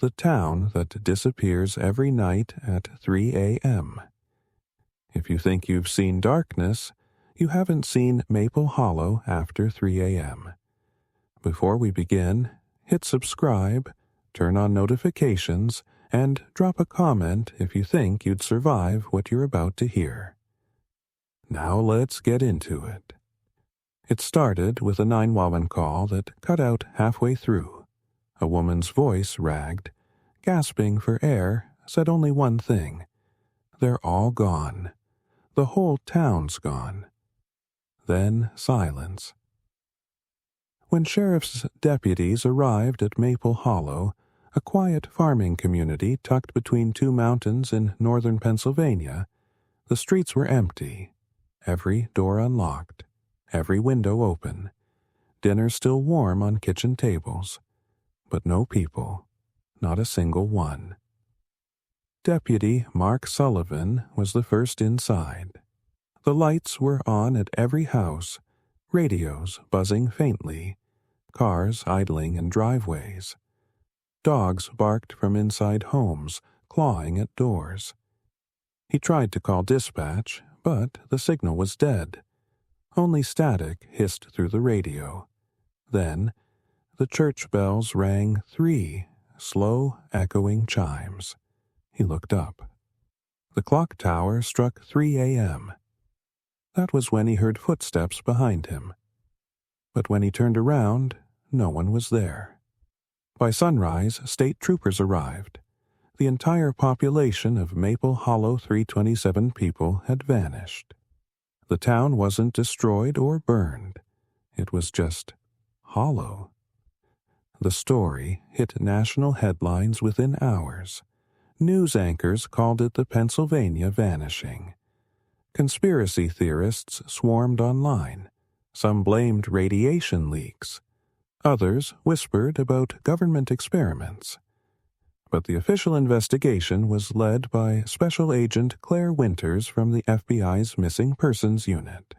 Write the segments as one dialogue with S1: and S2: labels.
S1: the town that disappears every night at 3 a.m. If you think you've seen darkness, you haven't seen Maple Hollow after 3 a.m. Before we begin, hit subscribe, turn on notifications, and drop a comment if you think you'd survive what you're about to hear. Now let's get into it. It started with a 911 call that cut out halfway through. A woman's voice ragged, gasping for air, said only one thing. They're all gone. The whole town's gone. Then silence. When sheriff's deputies arrived at Maple Hollow, a quiet farming community tucked between two mountains in northern Pennsylvania, the streets were empty, every door unlocked, every window open, dinner still warm on kitchen tables, but no people, not a single one. Deputy Mark Sullivan was the first inside. The lights were on at every house, radios buzzing faintly, cars idling in driveways. Dogs barked from inside homes, clawing at doors. He tried to call dispatch, but the signal was dead. Only static hissed through the radio. Then, the church bells rang 3 slow, echoing chimes. He looked up. The clock tower struck 3 a.m. That was when he heard footsteps behind him. But when he turned around, no one was there. By sunrise, state troopers arrived. The entire population of Maple Hollow 327 people had vanished. The town wasn't destroyed or burned. It was just hollow. The story hit national headlines within hours. News anchors called it the Pennsylvania vanishing. Conspiracy theorists swarmed online. Some blamed radiation leaks. Others whispered about government experiments. But the official investigation was led by Special Agent Claire Winters from the FBI's Missing Persons Unit.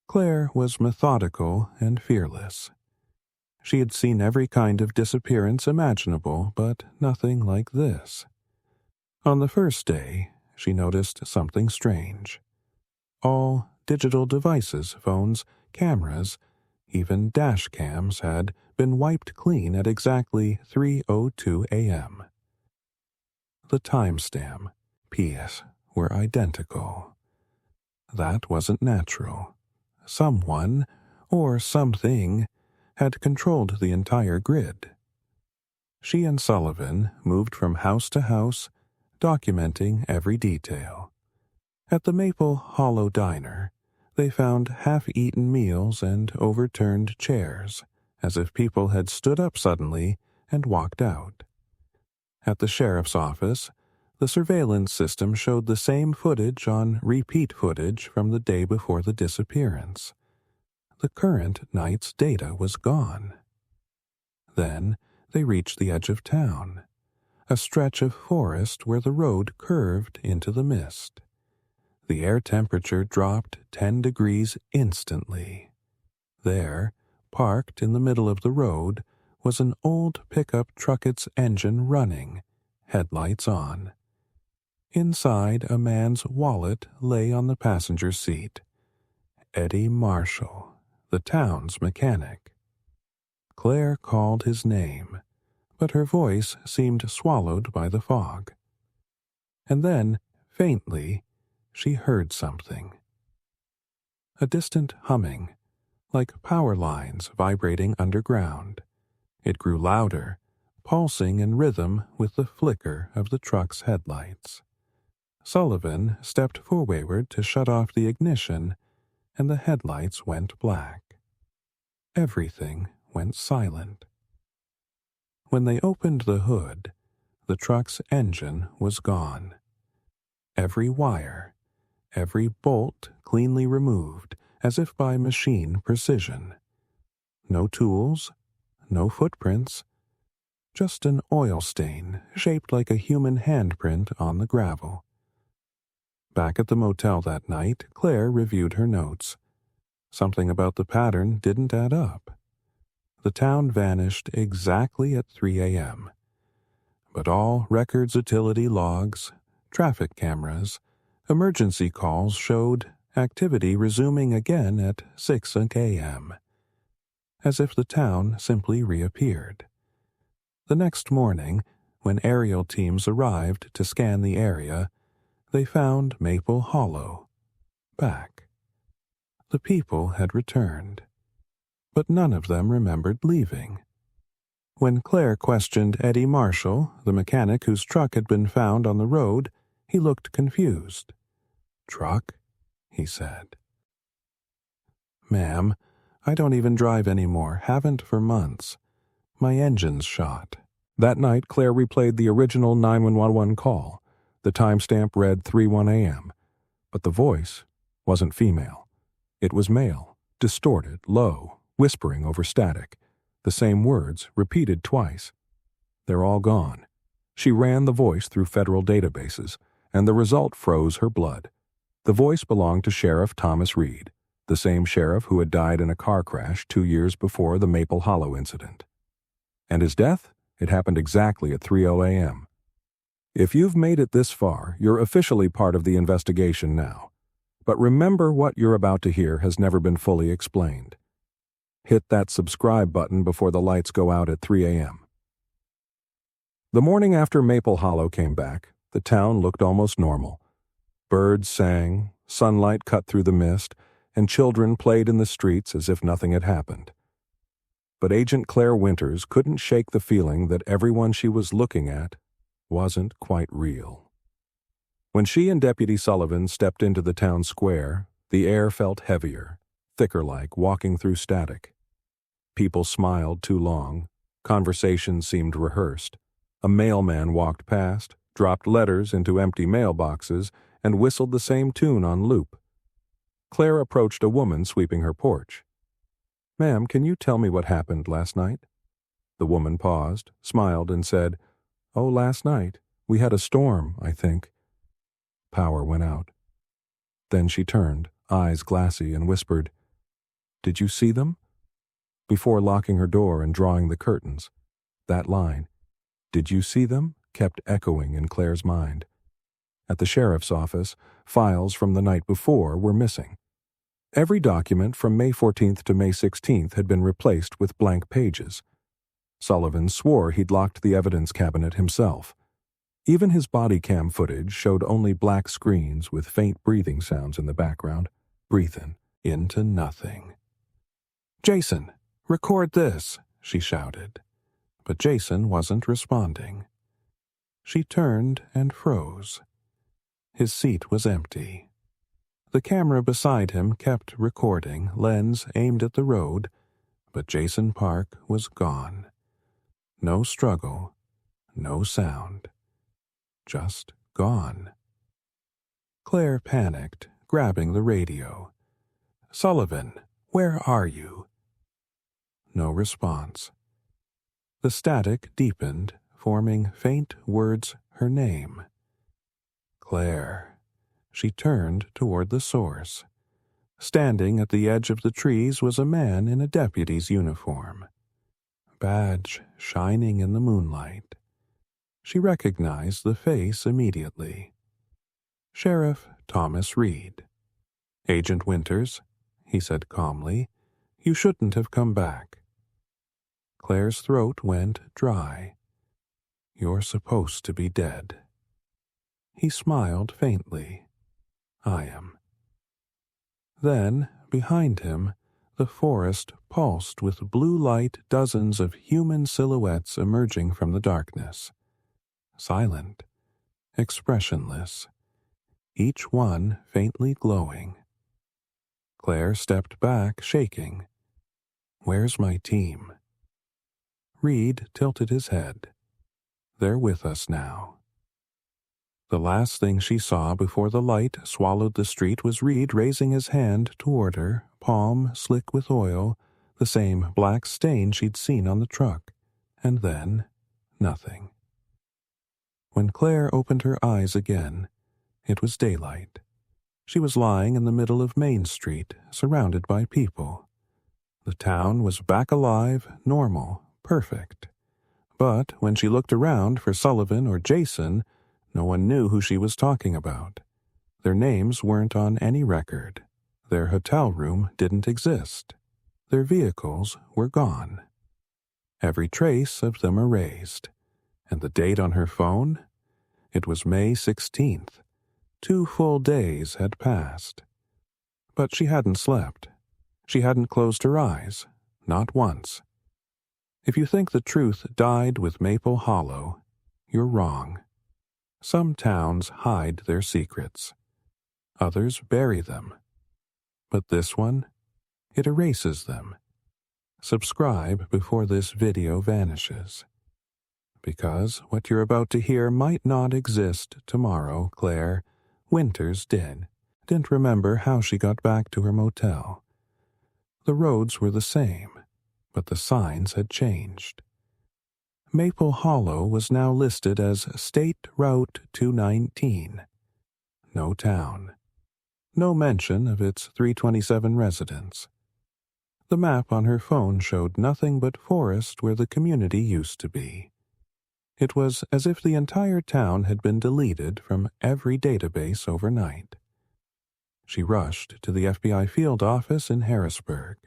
S1: Claire was methodical and fearless. She had seen every kind of disappearance imaginable, but nothing like this. On the first day, she noticed something strange. All digital devices, phones, cameras, even dash cams had been wiped clean at exactly 3:02 a.m. The timestamp, PS, were identical. That wasn't natural. Someone, or something, had controlled the entire grid. She and Sullivan moved from house to house, documenting every detail. At the Maple Hollow Diner, they found half-eaten meals and overturned chairs, as if people had stood up suddenly and walked out. At the sheriff's office, the surveillance system showed the same footage on repeat footage from the day before the disappearance. The current night's data was gone. Then they reached the edge of town, a stretch of forest where the road curved into the mist. The air temperature dropped 10 degrees instantly. There, parked in the middle of the road, was an old pickup truck's engine running, headlights on. Inside, a man's wallet lay on the passenger seat. Eddie Marshall, the town's mechanic. Claire called his name, but her voice seemed swallowed by the fog. And then, faintly, she heard something. A distant humming, like power lines vibrating underground. It grew louder, pulsing in rhythm with the flicker of the truck's headlights. Sullivan stepped forward to shut off the ignition, and the headlights went black. Everything went silent. When they opened the hood, the truck's engine was gone. Every wire, every bolt cleanly removed, as if by machine precision. No tools, no footprints, just an oil stain shaped like a human handprint on the gravel. Back at the motel that night, Claire reviewed her notes. Something about the pattern didn't add up. The town vanished exactly at 3 a.m., But all records, utility logs, traffic cameras, emergency calls showed activity resuming again at 6 a.m., as if the town simply reappeared. The next morning, when aerial teams arrived to scan the area, they found Maple Hollow back. The people had returned, but none of them remembered leaving. When Claire questioned Eddie Marshall, the mechanic whose truck had been found on the road, he looked confused. "Truck?" he said. "Ma'am, I don't even drive anymore, haven't for months. My engine's shot." That night, Claire replayed the original 911 call. The timestamp read 3:01 a.m., but the voice wasn't female. It was male, distorted, low, whispering over static. The same words repeated twice. "They're all gone." She ran the voice through federal databases, and the result froze her blood. The voice belonged to Sheriff Thomas Reed, the same sheriff who had died in a car crash 2 years before the Maple Hollow incident. And his death? It happened exactly at 3:00 a.m. If you've made it this far, you're officially part of the investigation now. But remember, what you're about to hear has never been fully explained. Hit that subscribe button before the lights go out at 3 a.m. The morning after Maple Hollow came back, the town looked almost normal. Birds sang, sunlight cut through the mist, and children played in the streets as if nothing had happened. But Agent Claire Winters couldn't shake the feeling that everyone she was looking at wasn't quite real. When she and Deputy Sullivan stepped into the town square, the air felt heavier, thicker, like walking through static. People smiled too long, conversations seemed rehearsed. A mailman walked past, dropped letters into empty mailboxes, and whistled the same tune on loop. Claire approached a woman sweeping her porch. "Ma'am, can you tell me what happened last night?" The woman paused, smiled, and said, "Oh, last night, we had a storm, I think." Power went out. Then she turned, eyes glassy, and whispered, "Did you see them?" Before locking her door and drawing the curtains, that line, "Did you see them?" kept echoing in Claire's mind. At the sheriff's office, files from the night before were missing. Every document from May 14th to May 16th had been replaced with blank pages. Sullivan swore he'd locked the evidence cabinet himself. Even his body cam footage showed only black screens with faint breathing sounds in the background, breathing into nothing. "Jason, record this," she shouted. But Jason wasn't responding. She turned and froze. His seat was empty. The camera beside him kept recording, lens aimed at the road, but Jason Park was gone. No struggle, no sound. Just gone. Claire panicked, grabbing the radio. "Sullivan, where are you?" No response. The static deepened, forming faint words, her name. Claire. She turned toward the source. Standing at the edge of the trees was a man in a deputy's uniform. Badge shining in the moonlight. She recognized the face immediately. Sheriff Thomas Reed. "Agent Winters," he said calmly, "you shouldn't have come back." Claire's throat went dry. "You're supposed to be dead." He smiled faintly. "I am." Then, behind him, the forest pulsed with blue light, dozens of human silhouettes emerging from the darkness. Silent, expressionless, each one faintly glowing. Claire stepped back, shaking. "Where's my team?" Reed tilted his head. "They're with us now." The last thing she saw before the light swallowed the street was Reed raising his hand toward her, palm slick with oil, the same black stain she'd seen on the truck, and then nothing. When Claire opened her eyes again, it was daylight. She was lying in the middle of Main Street, surrounded by people. The town was back alive, normal, perfect. But when she looked around for Sullivan or Jason, no one knew who she was talking about. Their names weren't on any record. Their hotel room didn't exist. Their vehicles were gone. Every trace of them erased. And the date on her phone? It was May 16th. 2 full days had passed. But she hadn't slept. She hadn't closed her eyes, not once. If you think the truth died with Maple Hollow, you're wrong. Some towns hide their secrets. Others bury them. But this one, it erases them. Subscribe before this video vanishes. Because what you're about to hear might not exist tomorrow, Claire Winters didn't remember how she got back to her motel. The roads were the same, but the signs had changed. Maple Hollow was now listed as State Route 219. No town. No mention of its 327 residents. The map on her phone showed nothing but forest where the community used to be. It was as if the entire town had been deleted from every database overnight. She rushed to the FBI field office in Harrisburg.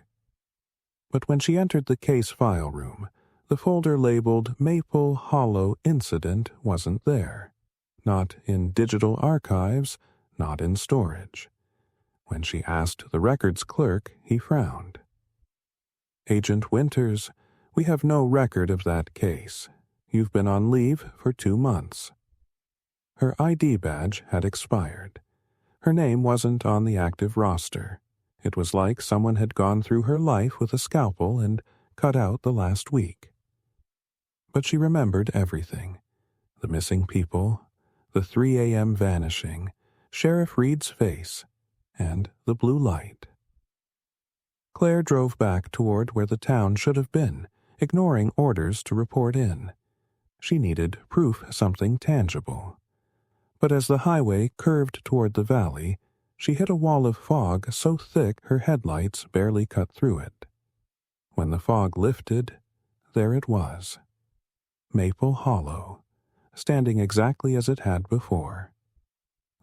S1: But when she entered the case file room, the folder labeled Maple Hollow Incident wasn't there. Not in digital archives, not in storage. When she asked the records clerk, he frowned. "Agent Winters, we have no record of that case. You've been on leave for 2 months." Her ID badge had expired. Her name wasn't on the active roster. It was like someone had gone through her life with a scalpel and cut out the last week. But she remembered everything. The missing people, the 3 a.m. vanishing, Sheriff Reed's face, and the blue light. Claire drove back toward where the town should have been, ignoring orders to report in. She needed proof something tangible. But as the highway curved toward the valley, she hit a wall of fog so thick her headlights barely cut through it. When the fog lifted, there it was. Maple Hollow, standing exactly as it had before.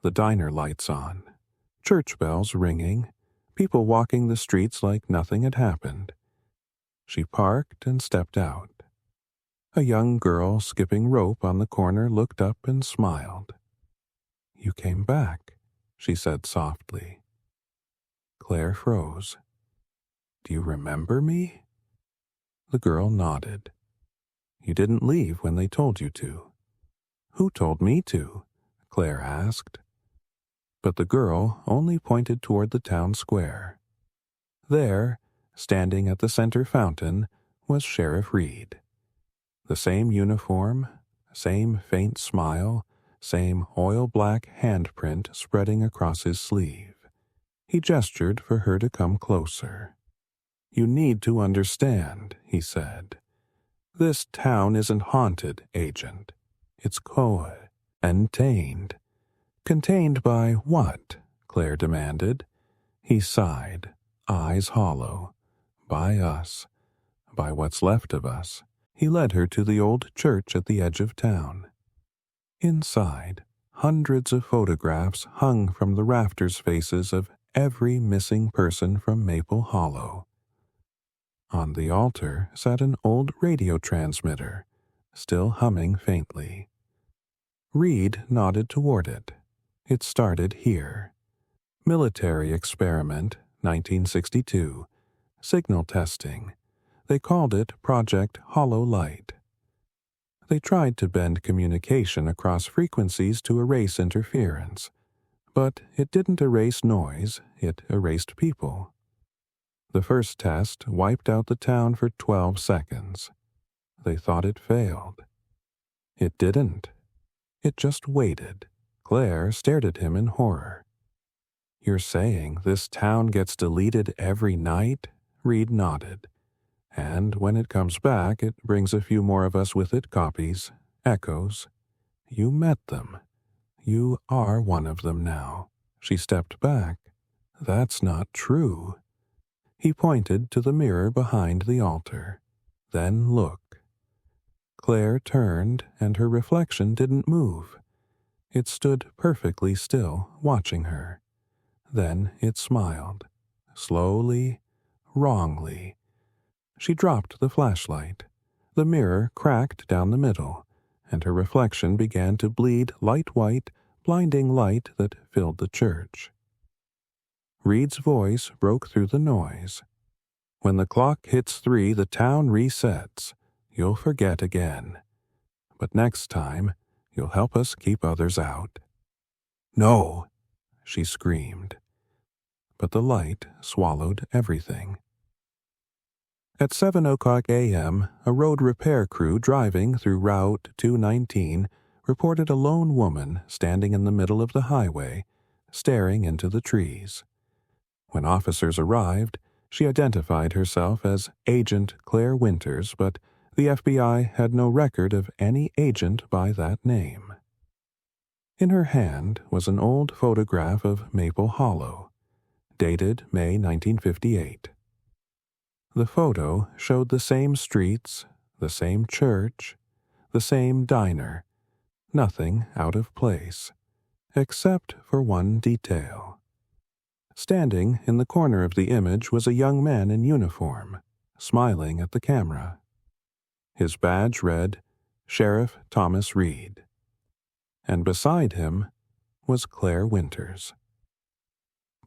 S1: The diner lights on, church bells ringing, people walking the streets like nothing had happened. She parked and stepped out. A young girl skipping rope on the corner looked up and smiled. "You came back," she said softly. Claire froze. "Do you remember me?" The girl nodded. "You didn't leave when they told you to." "Who told me to?" Claire asked. But the girl only pointed toward the town square. There, standing at the center fountain, was Sheriff Reed. The same uniform, same faint smile, same oil-black handprint spreading across his sleeve. He gestured for her to come closer. "You need to understand," he said. "This town isn't haunted, Agent. It's contained." "Contained by what?" Claire demanded. He sighed, eyes hollow. "By us. By what's left of us." He led her to the old church at the edge of town. Inside, hundreds of photographs hung from the rafters faces of every missing person from Maple Hollow. On the altar sat an old radio transmitter, still humming faintly. Reed nodded toward it. It started here. Military experiment, 1962. Signal testing. They called it Project Hollow Light. They tried to bend communication across frequencies to erase interference. But it didn't erase noise, it erased people. The first test wiped out the town for 12 seconds. They thought it failed. It didn't. It just waited. Claire stared at him in horror. "You're saying this town gets deleted every night?" Reed nodded. "And when it comes back, it brings a few more of us with it, copies, echoes. You met them. You are one of them now." She stepped back. "That's not true." He pointed to the mirror behind the altar. "Then look." Claire turned and her reflection didn't move. It stood perfectly still, watching her. Then it smiled. Slowly, wrongly. She dropped the flashlight. The mirror cracked down the middle, and her reflection began to bleed light white, blinding light that filled the church. Reed's voice broke through the noise. "When the clock hits 3, the town resets. You'll forget again. But next time, you'll help us keep others out." "No!" she screamed. But the light swallowed everything. At 7:00 a.m., a road repair crew driving through Route 219 reported a lone woman standing in the middle of the highway, staring into the trees. When officers arrived, she identified herself as Agent Claire Winters, but the FBI had no record of any agent by that name. In her hand was an old photograph of Maple Hollow, dated May 1958. The photo showed the same streets, the same church, the same diner, nothing out of place, except for one detail. Standing in the corner of the image was a young man in uniform, smiling at the camera. His badge read, Sheriff Thomas Reed. And beside him was Claire Winters.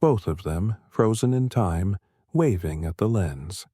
S1: Both of them, frozen in time, waving at the lens.